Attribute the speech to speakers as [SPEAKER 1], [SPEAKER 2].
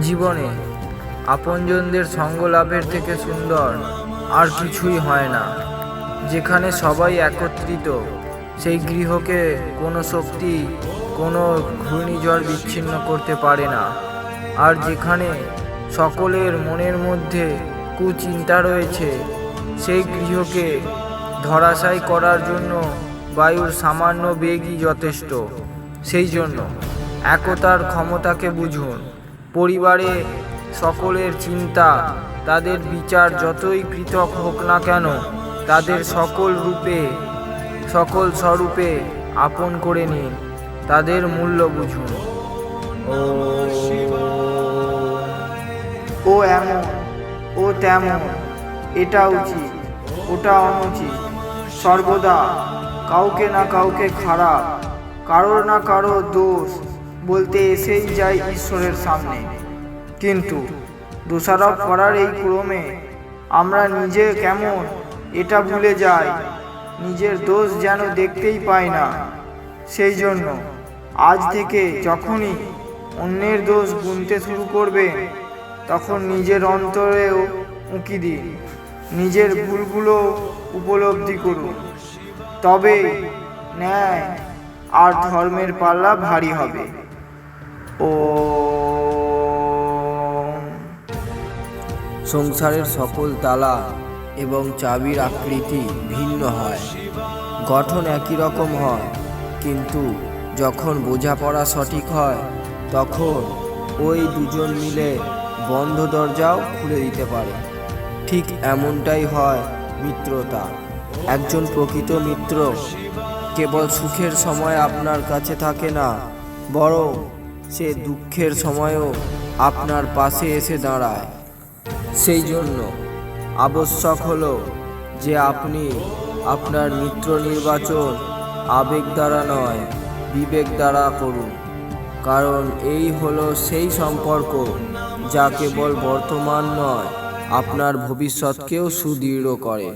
[SPEAKER 1] জীবনে আপনজনদের সঙ্গ লাভের থেকে সুন্দর আর কিছুই হয় না। যেখানে সবাই একত্রিত, সেই গৃহকে কোনো শক্তি, কোনো ঘূর্ণিঝড় বিচ্ছিন্ন করতে পারে না। আর যেখানে সকলের মনের মধ্যে কুচিন্তা রয়েছে, সেই গৃহকে ধরাশায়ী করার জন্য বায়ুর সামান্য বেগই যথেষ্ট। সেই জন্য একতার ক্ষমতাকে বুঝুন। পরিবারে সকলের চিন্তা, তাদের বিচার যতই পৃথক হোক না কেন, তাদের সকল স্বরূপে আপন করে নিন। তাদের মূল্য বুঝুন। ও এমন, ও তেমন, এটা উচিত, ওটা অনুচিত, সর্বদা কাউকে না কাউকে খারাপ, কারোর না কারো দোষ বলতে এসেই যায় ঈশ্বরের সামনে। কিন্তু দোষারোপ করার এই ক্রমে আমরা নিজে কেমন এটা ভুলে যাই, নিজের দোষ যেন দেখতেই পাই না। সেই জন্য আজ থেকে যখনই অন্যের দোষ গুনতে শুরু করবে, তখন নিজের অন্তরেও উঁকি দিন, নিজের ভুলগুলো উপলব্ধি করুন। তবে ন্যায় আর ধর্মের পাল্লা ভারী হবে।
[SPEAKER 2] সংসারের সকল তালা এবং চাবির আকৃতি ভিন্ন হয়, গঠন একই রকম হয়, কিন্তু যখন বোঝাপড়া সঠিক হয়, তখন ওই দুজন মিলে বন্ধ দরজাও খুলে দিতে পারে। ঠিক এমনটাই হয় মিত্রতা। একজন প্রকৃত মিত্র কেবল সুখের সময় আপনার কাছে থাকে না, বরং সে দুঃখের সময়ও আপনার পাশে এসে দাঁড়ায়। সেই জন্য আবশ্যক হলো যে আপনি আপনার মিত্র নির্বাচন আবেগ দ্বারা নয়, বিবেক দ্বারা করুন। কারণ এই হলো সেই সম্পর্ক যা কেবল বর্তমান নয়, আপনার ভবিষ্যৎকেও সুদৃঢ় করে।